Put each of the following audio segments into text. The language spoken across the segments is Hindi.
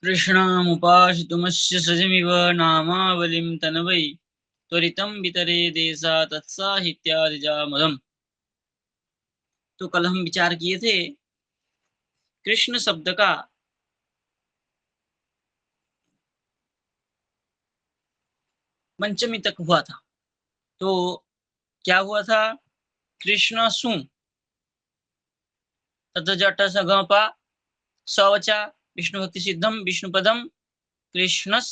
कृष्णामुपाश्रितुमस्य सजमिव नामावलिं तनवै त्वरितं वितरे देशा तत्साहित्यादिजामदम्। तो कल हम विचार किए थे कृष्ण शब्द का पंचमी तक हुआ था। तो क्या हुआ था? कृष्ण सु तत जट सगपा सवचा विष्णु भक्ति सिद्धम विष्णुपदम कृष्णस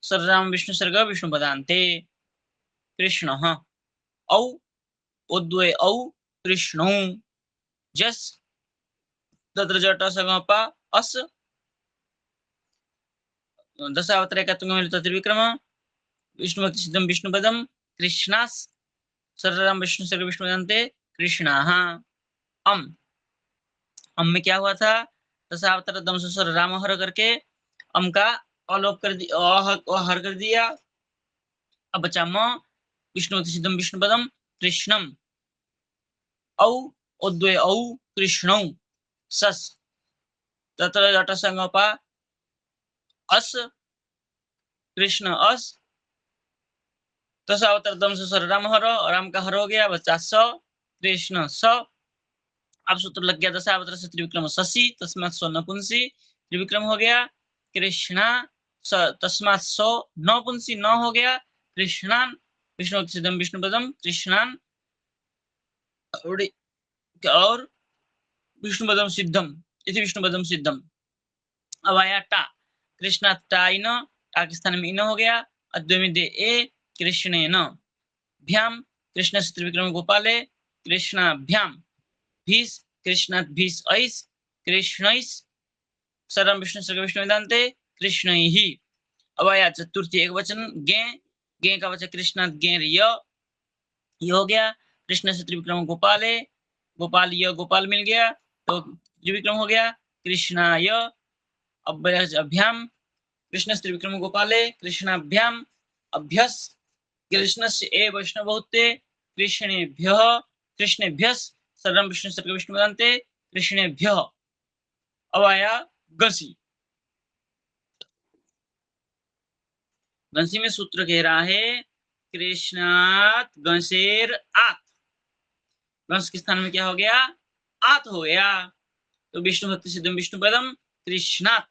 सर्वराम विष्णु सर्ग विष्णु पदान्ते कृष्ण औ उद्वय औ कृष्णौ जस तत्र जट सगपा अस दशावतार का त्रिविक्रम विष्णु भक्ति सिद्धम विष्णुपदम कृष्णास सर्वराम विष्णु सर्ग विष्णु पदान्ते कृष्णाः। अम अम में क्या हुआ था? दशावतार दम से स्वर राम हर करके अम का अलोप कर दिया, हर कर दिया। अब बचा म विष्णु सिद्धम विष्णु पदम कृष्णम औ उद्वय औ कृष्णौ सस तत्र जट संगपा अस कृष्ण अस दशावतार दम से स्वर राम हर, राम का हर हो गया, बचा स कृष्ण स। अब सूत्र लग गया दशावतार से त्रिविक्रम शशि तस्मात् सो नपुंसी त्रिविक्रम हो गया कृष्णा तस्मात् सो नपुंसी न हो गया कृष्णान विष्णु सिद्धम विष्णु पदम कृष्णान और विष्णुपदम सिद्धम इति विष्णुपदम सिद्धम। अब आया टा कृष्णा टाइन टा के स्थान में इन हो गया अद्वैमिदे ए कृष्णेन भ्याम कृष्ण से त्रिविक्रम गोपाले कृष्णाभ्याम भीष कृष्णात् भीष ऐस कृष्णैस सर्वम विष्णु सर्ग विष्णु वेदांते कृष्ण ही। अब आया चतुर्थी एक वचन गे गे का वचन कृष्णात् गेर ये हो गया कृष्ण से त्रिविक्रम गोपाले गोपाल य गोपाल मिल गया तो त्रिविक्रम हो गया कृष्णाय। अब अभ्याम कृष्ण से त्रिविक्रम गोपाले कृष्णाभ्याम अभ्यस कृष्ण से ए वैष्णव बहुते कृष्णेभ्य कृष्णेभ्य सर्वम विष्णु सर्ग विष्णु वेदांते कृष्णेभ्य। अब आया गसी गंसी में सूत्र कह रहा है कृष्णात गंसेर आत गंस के स्थान में क्या हो गया? आत हो गया तो विष्णु भक्ति सिद्धम विष्णु पदम कृष्णात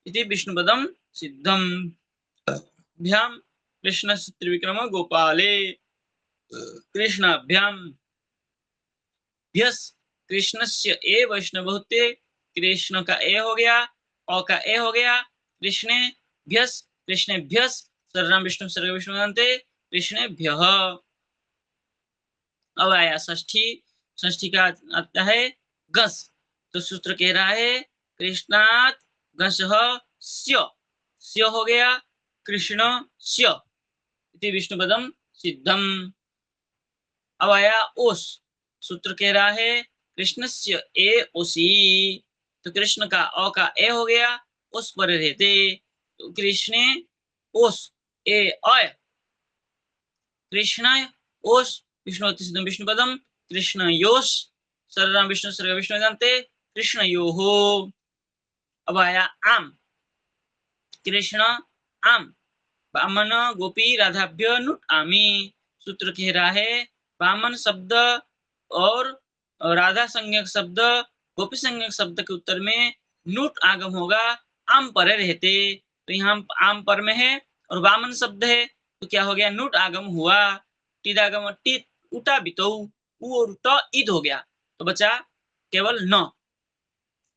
इति विष्णु पदम सिद्धम भ्याम कृष्ण त्रिविक्रम गोपाले कृष्णाभ्याम भ्यस कृष्णस्य ए वैष्णवते कृष्ण का ए हो गया औ का ए हो गया कृष्णे भ्यस कृष्णे भ्यस सर्वनाम विष्णु सर्ग विष्णु जानते कृष्णे भ्य। अब आया षष्ठी षष्ठी का आता है गस तो सूत्र कह रहा है कृष्णात गस स्यो हो गया कृष्ण स्यो इति विष्णु पदम सिद्धम। अब आया ओस सूत्र कह रहा है कृष्णस्य ए ओसी तो कृष्ण का अ का ए हो गया उस पर रहते तो कृष्णे ओस ए अय कृष्ण ओस विष्णु सिद्धम विष्णु पदम कृष्ण योस सर्वनाम विष्णु सर्ग विष्णु जानते कृष्ण यो हो। अब आया आम कृष्ण आम वामन गोपी राधाभ्य नुट आमी सूत्र कह रहा है वामन शब्द और राधा संज्ञक शब्द गोपी संज्ञक शब्द के उत्तर में नुट आगम होगा आम पर रहते तो यहाँ आम पर में है और वामन शब्द है तो क्या हो गया नुट आगम हुआ टिदागम टित उटा बितो उ और त ईद हो गया तो बचा केवल न।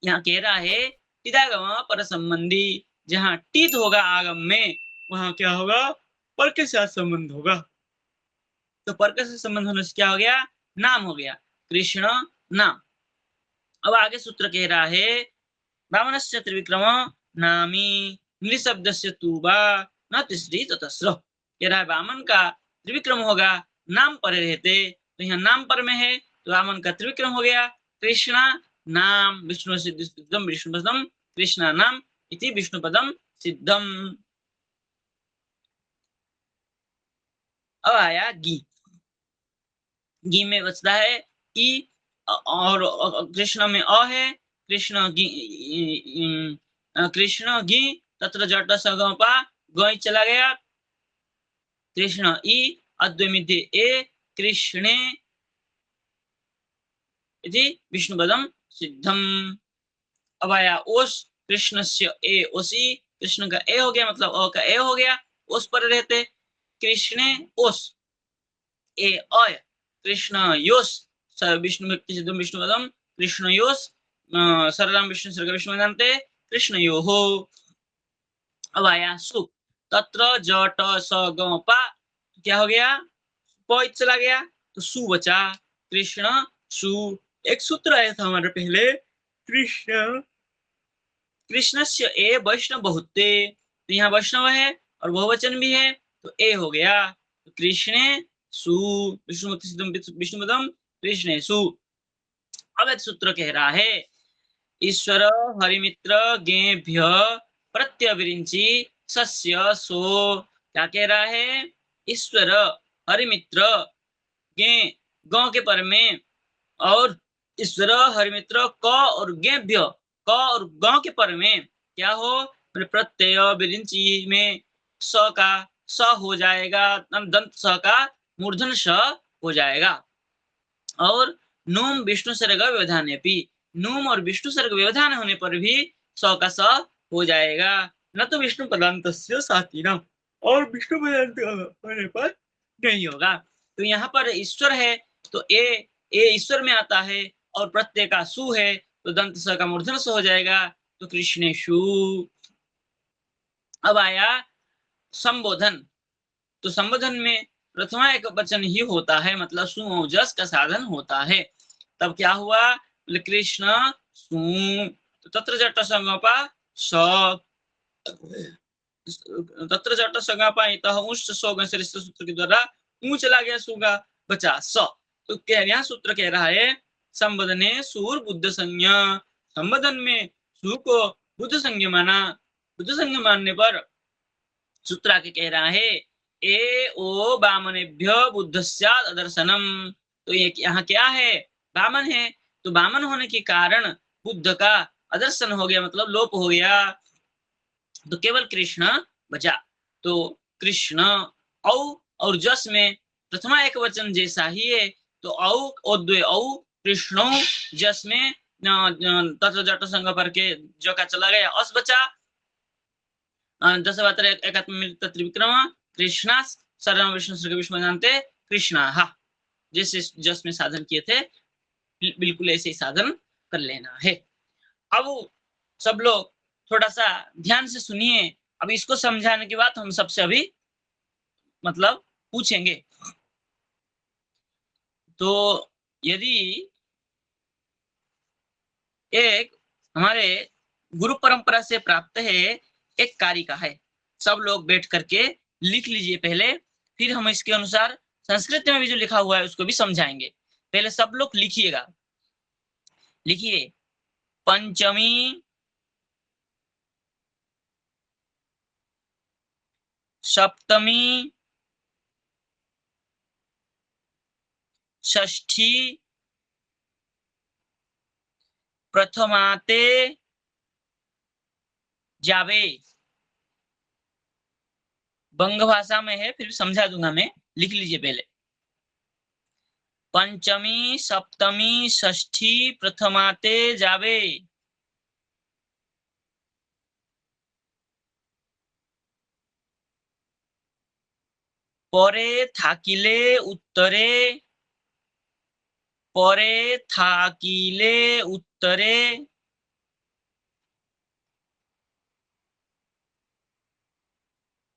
यहाँ कह रहा है टिदागम पर संबंधी जहाँ टित होगा आगम में वहां क्या होगा पर के साथ संबंध होगा तो पर के साथ संबंध होने से क्या हो गया नाम हो गया कृष्ण नाम। अब आगे सूत्र कह रहा है वामनस्य त्रिविक्रम नामी नृशब्दस्य तूबा न तिसरी ततस्र कह रहा है वामन का त्रिविक्रम होगा नाम पर रहते तो यहाँ नाम पर में है तो वामन का त्रिविक्रम हो गया कृष्णा नाम विष्णु सिद्धम विष्णु पदम कृष्णा नाम इति विष्णु पदम सिद्धम। अब आया गी गी में बचता है ई और कृष्ण में अ है कृष्ण कृष्ण गी तत्र जट सगपा ग चला गया, कृष्ण ई अद्वैमित्य ए कृष्णे जी विष्णुपदम सिद्धम। अब आया ओस, कृष्ण से ए ओसी, कृष्ण का ए हो गया मतलब अ का ए हो गया, ओस पर रहते कृष्णे ओस ए अय, कृष्ण योस विष्णु व्यक्ति सिद्धम विष्णुपदम कृष्ण योस सरलम विष्णु सर्ग विष्णु वेदांते कृष्ण यो हो। अब आया सु, तत्र जट स ग पा, क्या हो गया प चला गया तो सु बचा, कृष्ण सु। एक सूत्र आया था हमारे पहले, कृष्ण कृष्णस्य ए वैष्णव बहुते, तो यहाँ वैष्णव है और बहुवचन भी है तो ए हो गया, तो कृष्णे सु विष्णुपदम कृष्णे सु। अब एक सूत्र कह रहा है ईश्वर हरिमित्र गेभ्य प्रत्यविरिंची सस्य सो, क्या कह रहा है ईश्वर हरिमित्र गे ग के पर में और ईश्वर हरिमित्र क और गेभ्य क और ग के पर में क्या हो प्रत्यय विरिंची में स का स हो जाएगा, दंत स का मूर्धन स हो जाएगा। और नूम विष्णु सर्ग व्यवधान, नूम और विष्णु सर्ग व्यवधान होने पर भी स का स हो जाएगा, न तो विष्णु पदांत साथीनम, और विष्णु पदांत होने पर नहीं होगा। तो यहाँ पर ईश्वर है तो ए ईश्वर में आता है और प्रत्यय का सु है तो दंत स का मूर्धन स हो जाएगा, तो कृष्णेशु। अब आया संबोधन, तो संबोधन में प्रथमा एक वचन ही होता है मतलब सु जस का साधन होता है, तब क्या हुआ कृष्ण सु, तो तत्र जट संगपा स, तत्र जट संगपा इतः उष्ट सो सूत्र के द्वारा ऊ चला गया, सुगा बचा स। तो क्या यहाँ सूत्र कह रहा है संबोधने सूर बुद्ध संज्ञा, संबोधन में सु को बुद्ध संज्ञा माना, बुद्ध संज्ञा मानने पर सूत्र आके कह रहा है ए ओ बामनेभ्य बुद्धस्याद अदर्शनम, तो ये यहाँ क्या है बामन है, तो बामन होने के कारण बुद्ध का अदर्शन हो गया मतलब लोप हो गया, तो केवल कृष्ण बचा। तो कृष्ण औ और जस में प्रथमा एक वचन जैसा ही है, तो औ औद्वय औ कृष्णो, जस में तत्र जट संग पर के जो का चला गया अस बचा, दशवातर विक्रम कृष्णा सर्व विष्णु सर्ग विष्णु जानते कृष्णा, जैसे जस में साधन किए थे बिल्कुल ऐसे ही साधन कर लेना है। अब सब लोग थोड़ा सा ध्यान से सुनिए, अब इसको समझाने के बाद हम सबसे अभी मतलब पूछेंगे। तो यदि एक हमारे गुरु परंपरा से प्राप्त है एक कारिका है, सब लोग बैठ करके लिख लीजिए पहले, फिर हम इसके अनुसार संस्कृत में भी जो लिखा हुआ है उसको भी समझाएंगे। पहले सब लोग लिखिएगा, लिखिए पंचमी सप्तमी षष्ठी प्रथमाते जावे, बंग भाषा में है फिर समझा दूंगा मैं, लिख लीजिए पहले पंचमी सप्तमी षष्ठी प्रथमाते जावे, परे थाकिले उत्तरे, परे थाकिले उत्तरे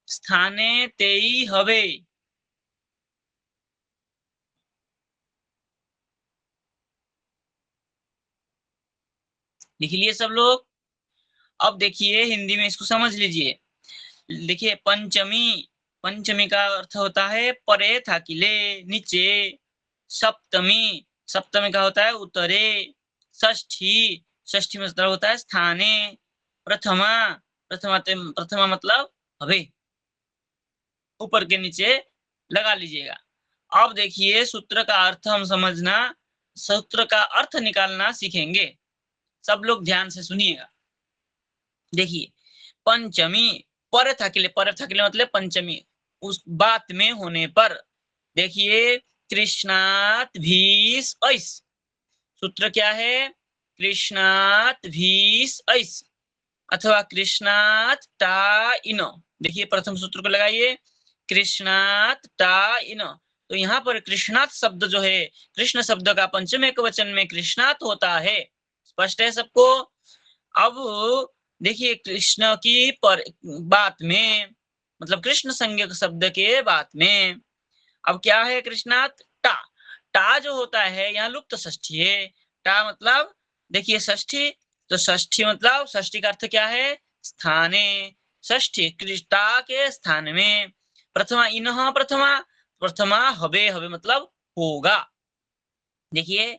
स्थाने तेई हवे, लिख लिए सब लोग। अब देखिए हिंदी में इसको समझ लीजिए, देखिए पंचमी, पंचमी का अर्थ होता है परे थाकिले नीचे, सप्तमी, सप्तमी का होता है उत्तरे, षष्ठी, षष्ठी मतलब होता है स्थाने, प्रथमा, प्रथमा मतलब हवे, ऊपर के नीचे लगा लीजिएगा। अब देखिए सूत्र का अर्थ हम समझना, सूत्र का अर्थ निकालना सीखेंगे, सब लोग ध्यान से सुनिएगा। देखिए पंचमी पर था के लिए मतलब पंचमी, उस बात में होने पर। देखिए कृष्णात भीस ऐस, सूत्र क्या है? कृष्णात भीस ऐस अथवा कृष्णात टा इन। देखिए प्रथम सूत्र को लगाइए, कृष्णात टा इन। तो यहाँ पर कृष्णात शब्द जो है, कृष्ण शब्द का पंचम एक वचन में कृष्णात होता है। स्पष्ट है सबको? अब देखिए कृष्ण की पर बात में, मतलब कृष्ण संज्ञक शब्द के बात में अब क्या है? कृष्णात टा। टा जो होता है यहाँ लुप्त षष्ठी है। टा मतलब देखिए षष्ठी, तो षष्ठी मतलब षष्ठी का अर्थ क्या है? स्थाने। षष्ठी कृष्णा के स्थान में। प्रथमा इनह प्रथमा, प्रथमा हवे, हवे मतलब होगा। देखिए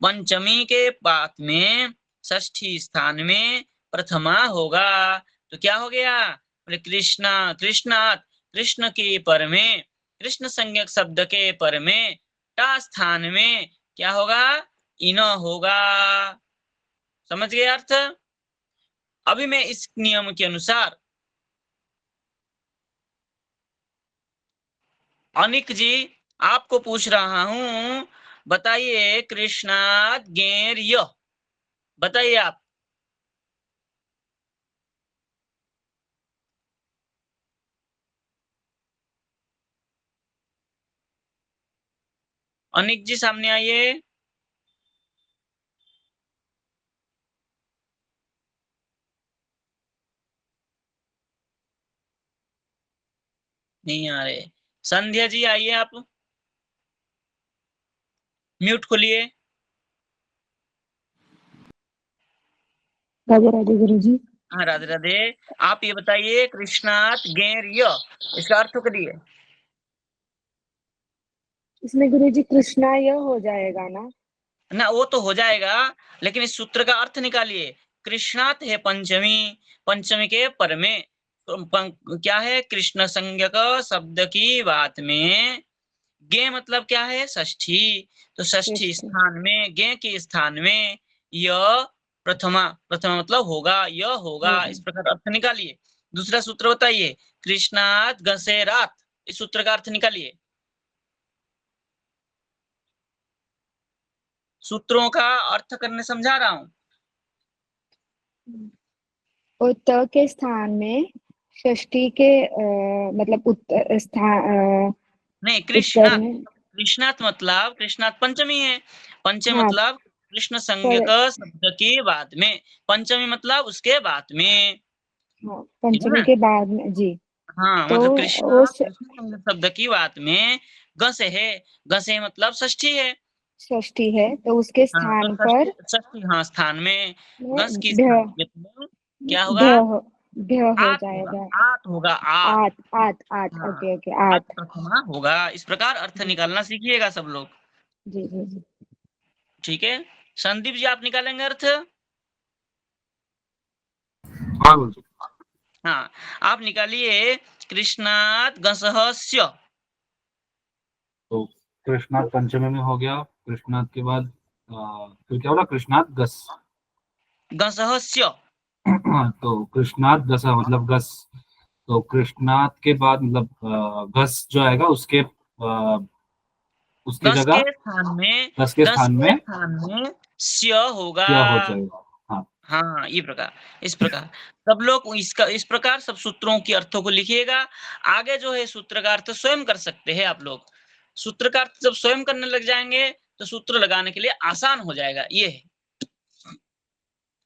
पंचमी के बाद में षष्ठी स्थान में प्रथमा होगा, तो क्या हो गया? बोले कृष्णा, कृष्णात कृष्ण के पर में, कृष्ण संज्ञक शब्द के पर में टा स्थान में क्या होगा? इन होगा। समझ गए अर्थ? अभी मैं इस नियम के अनुसार अनिक जी आपको पूछ रहा हूं, बताइए कृष्णात गेर य, बताइए आप। अनिक जी सामने आइए। नहीं आ रहे। संध्या जी आइए आप, म्यूट खोलिए। राधे राधे गुरु जी। हाँ राधे राधे। आप ये बताइए कृष्णात गेर य, इसका अर्थ करिए। इसमें गुरु जी कृष्णा यह हो जाएगा ना? ना वो तो हो जाएगा, लेकिन इस सूत्र का अर्थ निकालिए। कृष्णात है पंचमी, पंचमी के पर में क्या है? कृष्ण संज्ञक शब्द की बात में गे मतलब क्या है? षष्ठी। तो षष्ठी कृष्ण। स्थान में, गे के स्थान में य प्रथमा, प्रथमा मतलब होगा, यह होगा, होगा। इस प्रकार अर्थ निकालिए। दूसरा सूत्र बताइए, कृष्णात गसे रात, इस सूत्र का अर्थ निकालिए। सूत्रों का अर्थ करने समझा रहा हूं। और त के स्थान में षष्ठी के मतलब उत्तर स्थान, नहीं उत्तर कृष्णात, में। कृष्णात मतलब कृष्णात पंचमी है। पंचम हाँ मतलब कृष्ण संज्ञ पर, का शब्द के बाद में, पंचमी मतलब उसके बाद में, हाँ ठीक है पंचमी ना? के बाद में जी। हाँ तो मतलब कृष्ण, उस कृष्ण संज्ञक शब्द की बात में गस है। गस है मतलब षष्ठी है। षष्ठी है तो उसके हाँ तो स्थान षष्ठी, पर षष्ठी हाँ स्थान में गस की भ स्थान में क्या होगा? भ भ हो आत होगा, जाएगा। आत होगा, आत। आठ आठ आठ, हाँ ओके ओके आत आठ। प्रथमा होगा। इस प्रकार अर्थ जी निकालना सीखिएगा सब लोग। जी जी जी। ठीक है, संदीप जी आप निकालेंगे अर्थ। हाँ गुरु जी। हाँ आप निकालिए, कृष्णात गसहस्य। तो कृष्णात पंचमी में हो गया, कृष्णात के बाद फिर क्या बोला? कृष्णात गस। गसहस्य तो कृष्णात गस मतलब गस। तो कृष्णात के बाद मतलब गस जो आएगा उसके उसकी गस के जगह स्थान में, गस के गस स्थान के में स्थान में स्य होगा। क्या हो जाएगा? हाँ। हाँ ये प्रकार, इस प्रकार सब लोग इसका इस प्रकार सब सूत्रों के अर्थों को लिखिएगा। आगे जो है सूत्र का अर्थ स्वयं कर सकते हैं आप लोग। सूत्र का अर्थ जब स्वयं करने लग जाएंगे तो सूत्र लगाने के लिए आसान हो जाएगा। ये है।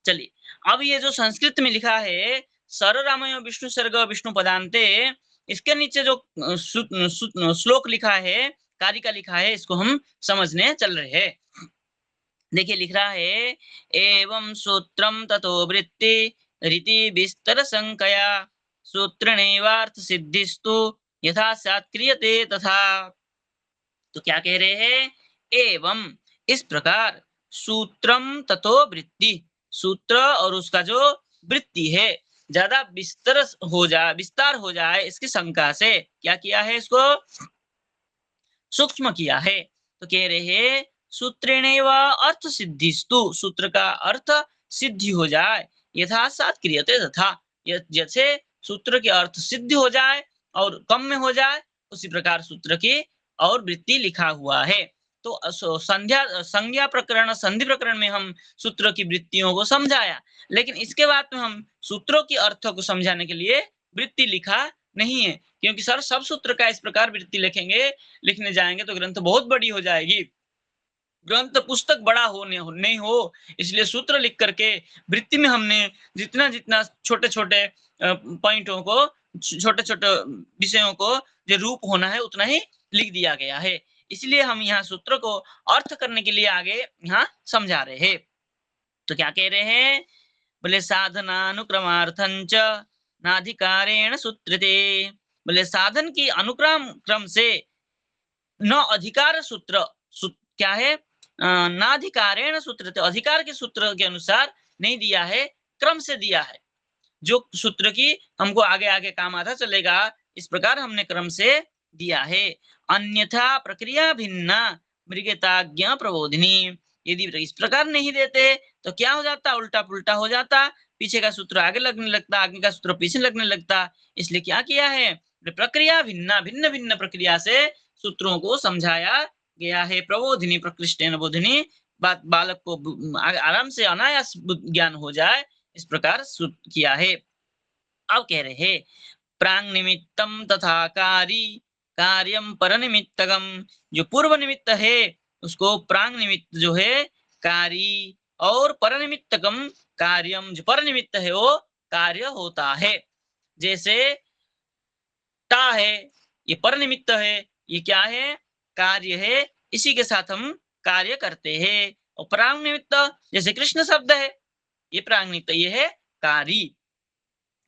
चलिए अब ये जो संस्कृत में लिखा है सर रामयो विष्णु सर्ग विष्णु पदान्ते, इसके नीचे जो श्लोक लिखा है, कारिका लिखा है, इसको हम समझने चल रहे हैं। देखिए लिख रहा है, एवं सूत्रम ततो वृत्ति रीति विस्तर संकया सूत्रणैवार्थ सिद्धिस्तु यथा स्यात् क्रियते तथा। तो क्या कह रहे हैं? एवं इस प्रकार सूत्रम ततो वृत्ति, सूत्र और उसका जो वृत्ति है ज्यादा विस्तार हो जाए इसकी शंका से क्या किया है? इसको सूक्ष्म किया है। तो कह रहे सूत्रेणैव अर्थ सिद्धिस्तु, सूत्र का अर्थ सिद्धि हो जाए यथा सात क्रियते तथा, जैसे सूत्र के अर्थ सिद्ध हो जाए और कम में हो जाए, उसी प्रकार सूत्र की और वृत्ति लिखा हुआ है। तो संज्ञा प्रकरण, संधि प्रकरण में हम सूत्रों की वृत्तियों को समझाया, लेकिन इसके बाद में हम सूत्रों के अर्थों को समझाने के लिए वृत्ति लिखा नहीं है, क्योंकि सर सब सूत्र का इस प्रकार वृत्ति लिखने जाएंगे तो ग्रंथ बहुत बड़ी हो जाएगी, ग्रंथ पुस्तक बड़ा नहीं हो, इसलिए सूत्र लिख करके वृत्ति में हमने जितना जितना छोटे छोटे पॉइंटों को, छोटे छोटे विषयों को जो रूप होना है उतना ही लिख दिया गया है। इसलिए हम यहाँ सूत्र को अर्थ करने के लिए आगे यहाँ समझा रहे हैं। तो क्या कह रहे हैं, बोले साधनानुक्रमार्थंच नाधिकारेण सूत्रते, बोले साधन की क्रम से न अधिकार सूत्र, क्या है, नाधिकारेण सूत्रते, अधिकार के सूत्र के अनुसार नहीं दिया है, क्रम से दिया है, जो सूत्र की हमको आगे आगे काम आता चलेगा, इस प्रकार हमने क्रम से दिया है। अन्यथा प्रक्रिया भिन्ना मृगताज्ञा प्रबोधिनी, यदि इस प्रकार नहीं देते तो क्या हो जाता, उल्टा पुल्टा हो जाता, पीछे का सूत्र आगे लगने लगता, आगे का सूत्र पीछे लगने लगता। इसलिए क्या किया है, प्रक्रिया भिन्ना, भिन्न भिन्न प्रक्रिया से सूत्रों को समझाया गया है। प्रबोधिनी प्रकृष्टेन बोधिनी, बालक को आराम से अनायास ज्ञान हो जाए, इस प्रकार किया है। अब कह रहे हैं प्रांग निमित्तम तथा कार्यम पर निमित्तकम, जो पूर्व निमित्त है उसको प्रांग निमित्त जो है कारी, और पर निमित्तकम कार्यम, जो पर निमित्त है वो कार्य होता है। जैसे टा है, ये पर निमित्त है, ये क्या है, कार्य है, इसी के साथ हम कार्य करते हैं। और प्रांग निमित्त जैसे कृष्ण शब्द है, ये प्रांग निमित्त, ये है कारी।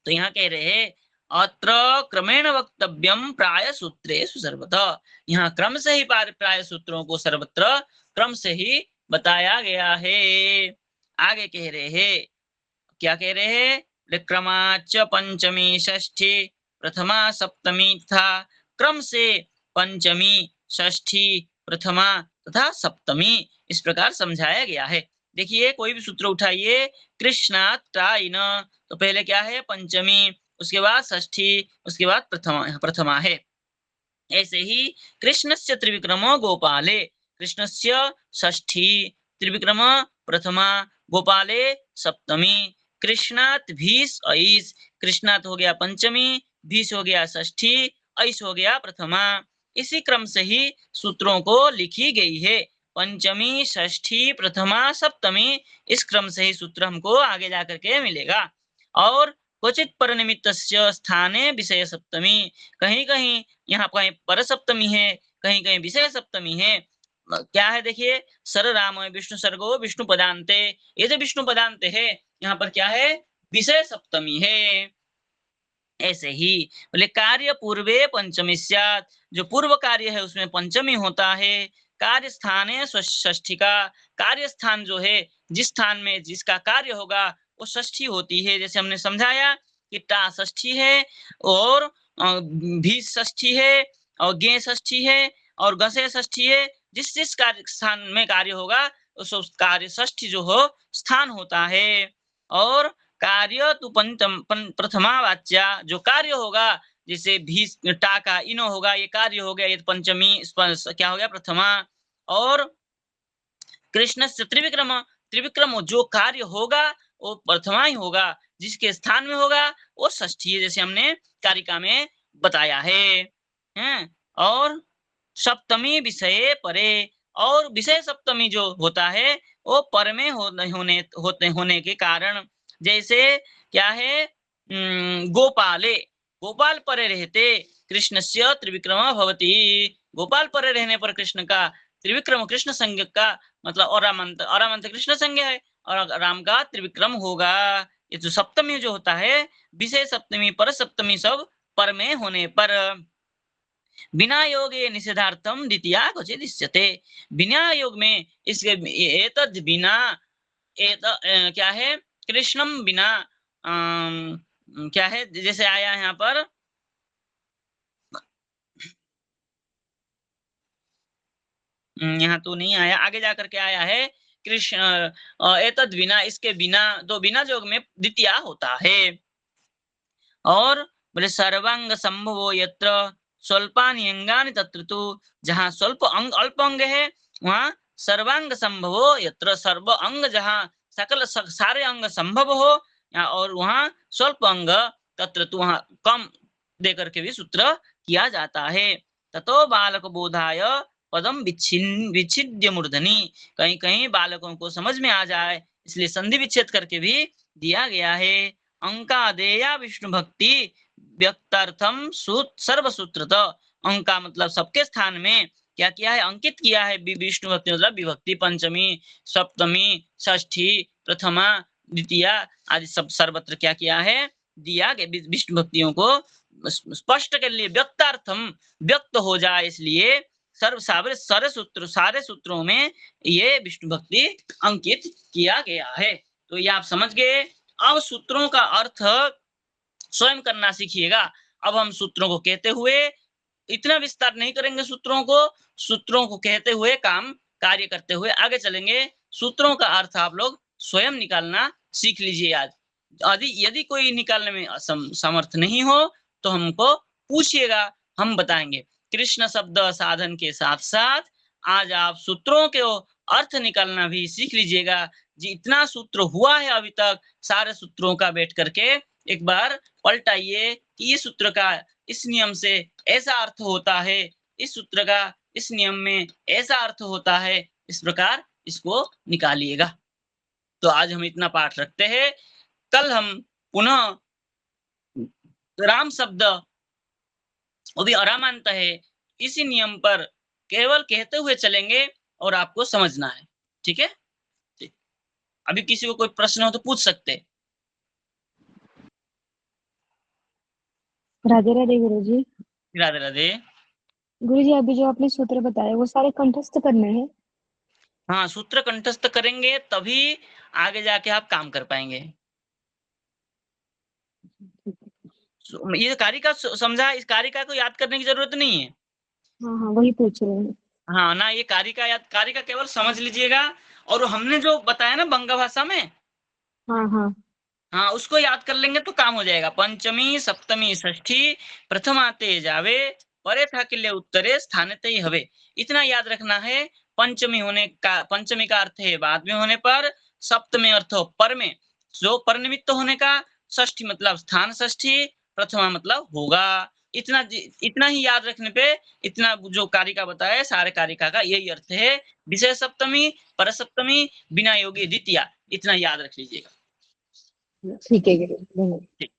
तो यहाँ कह रहे हैं अत्र क्रमेण वक्तव्यम प्राय सूत्रेषु सर्वतः, यहाँ क्रम से ही प्राय सूत्रों को सर्वत्र क्रम से ही बताया गया है। आगे कह रहे हैं, क्या कह रहे हैं, क्रमाच पंचमी षष्ठी प्रथमा सप्तमी था, क्रम से पंचमी षष्ठी प्रथमा तथा सप्तमी इस प्रकार समझाया गया है। देखिए कोई भी सूत्र उठाइए, कृष्णात् टाइन, तो पहले क्या है, पंचमी, उसके बाद षष्ठी, उसके बाद प्रथमा है। ऐसे ही कृष्णस्य त्रिविक्रमो गोपाले, कृष्णस्य षष्ठी, त्रिविक्रम प्रथमा, गोपाले सप्तमी, कृष्णात् भीष ऐस, कृष्णात् हो गया पंचमी, भीष हो गया षष्ठी, ऐस हो गया प्रथमा। इसी क्रम से ही सूत्रों को लिखी गई है, पंचमी षष्ठी प्रथमा सप्तमी, इस क्रम से ही सूत्र हमको आगे जाकर के मिलेगा। और क्वचित पर निमित्त स्थाने विषय सप्तमी, कहीं कहीं यहाँ कहीं पर सप्तमी है, कहीं कहीं विषय सप्तमी है। क्या है, देखिए सर राम विष्णु सर्गो विष्णु पदांते, ये जो विष्णु पदांते है, यहाँ पर क्या है, विषय सप्तमी है। ऐसे ही बोले कार्य पूर्वे पंचमी स्यात्, जो पूर्व कार्य है उसमें पंचमी होता है। कार्य स्थाने षष्ठी का, कार्य स्थान जो है, जिस स्थान में जिसका कार्य होगा वो षष्ठी होती है। जैसे हमने समझाया कि टा षष्ठी है, और भी षष्ठी है, और गे षष्ठी है, और गसे षष्ठी है। जिस जिस कार्य स्थान में कार्य होगा उस कार्य षष्ठी जो हो स्थान होता है। और कार्य तो पंचम प्रथमा वाच्या, जो कार्य होगा, जैसे भी टा का इनो होगा, ये कार्य हो गया, ये पंचमी क्या हो गया, प्रथमा। और कृष्ण से त्रिविक्रम, त्रिविक्रम जो कार्य होगा वो प्रथमा ही होगा, जिसके स्थान में होगा वो षष्ठी है, जैसे हमने कारिका में बताया है। और सप्तमी विषय परे, और विषय सप्तमी जो होता है वो पर में होने के कारण, जैसे क्या है, गोपाले, गोपाल परे रहते कृष्णस्य त्रिविक्रम भवति, गोपाल परे रहने पर कृष्ण का त्रिविक्रम, कृष्ण संज्ञ का मतलब अरामंत कृष्ण संज्ञ है, और राम का त्रिविक्रम होगा। ये जो सप्तमी जो होता है, विषय सप्तमी पर सप्तमी सब पर में होने पर, बिना योगे निषेधार्थम द्वितीया क्वचित् दृश्यते, बिना योग में इसके एतद् बिना क्या है, कृष्णम बिना क्या है, जैसे आया यहाँ पर यहाँ तो नहीं आया, आगे जाकर के आया है कृष्ण एतद बिना, इसके बिना, तो बिना योग में द्वितीया होता है। और बोले सर्वांग संभवो यत्र स्वल्पानि अंगानि तत्र तु, जहाँ स्वल्प अंग अल्प अंग है वहाँ सर्वांग संभवो यत्र, सर्व अंग जहाँ सकल सारे अंग संभव हो, और वहाँ स्वल्प अंग तत्र तु, वहाँ कम देकर के भी सूत्र किया जाता है। ततो बालक बोधाय पदम विच्छिद्य मूर्धनि, कहीं कहीं बालकों को समझ में आ जाए इसलिए संधि विच्छेद करके भी दिया गया है। अंकादेया विष्णु भक्ति व्यक्तार्थम सर्वसूत्रत, अंका मतलब सबके स्थान में क्या किया है, अंकित किया है विष्णु भक्ति मतलब विभक्ति, पंचमी सप्तमी षष्ठी प्रथमा द्वितीया आदि सब सर्वत्र क्या किया है, दिया गया विष्णु भक्तियों को स्पष्ट के लिए, व्यक्तार्थम व्यक्त हो जाए इसलिए सारे सूत्रों में ये विष्णु भक्ति अंकित किया गया है। तो ये आप समझ गए। अब सूत्रों का अर्थ स्वयं करना सीखिएगा। अब हम सूत्रों को कहते हुए इतना विस्तार नहीं करेंगे, सूत्रों को कहते हुए काम कार्य करते हुए आगे चलेंगे। सूत्रों का अर्थ आप लोग स्वयं निकालना सीख लीजिए आज। यदि कोई निकालने में समर्थ नहीं हो तो हमको पूछिएगा, हम बताएंगे। कृष्ण शब्द साधन के साथ साथ आज आप सूत्रों के अर्थ निकालना भी सीख लीजिएगा। जितना सूत्र हुआ है अभी तक सारे सूत्रों का बैठ करके एक बार पलटाइए कि ये सूत्र का इस नियम से ऐसा अर्थ होता है, इस सूत्र का इस नियम में ऐसा अर्थ होता है, इस प्रकार इसको निकालिएगा। तो आज हम इतना पाठ रखते हैं। कल हम पुनः राम शब्द वो भी अरामांत है, इसी नियम पर केवल कहते हुए चलेंगे और आपको समझना है। ठीक है, अभी किसी को कोई प्रश्न हो तो पूछ सकते। राधे राधे गुरुजी। राधे राधे। गुरुजी अभी जो आपने सूत्र बताए वो सारे कंठस्थ करने हैं? हाँ, सूत्र कंठस्थ करेंगे तभी आगे जाके आप काम कर पाएंगे। ये कारिका समझा, इस कारिका को याद करने की जरूरत नहीं है। हाँ हाँ वही पूछ रहे हैं। हाँ ना, ये कारिका केवल समझ लीजिएगा। और हमने जो बताया ना बंगा भाषा में, हाँ हाँ हाँ उसको याद कर लेंगे तो काम हो जाएगा। पंचमी सप्तमी षष्ठी प्रथमा ते जावे परे था किले उत्तरे स्थाने ते हवे, इतना याद रखना है। पंचमी का अर्थ है बाद में होने पर, सप्तमी अर्थ हो पर में, जो पर निमित्त होने का, षष्ठी मतलब स्थान षष्ठी, प्रथमा मतलब होगा। इतना ही याद रखने पे इतना जो कारिका बताया सारे कारिका का यही अर्थ है। विषय सप्तमी पर सप्तमी बिना योगी द्वितीया, इतना याद रख लीजिएगा। ठीक है गुरु। ठीक।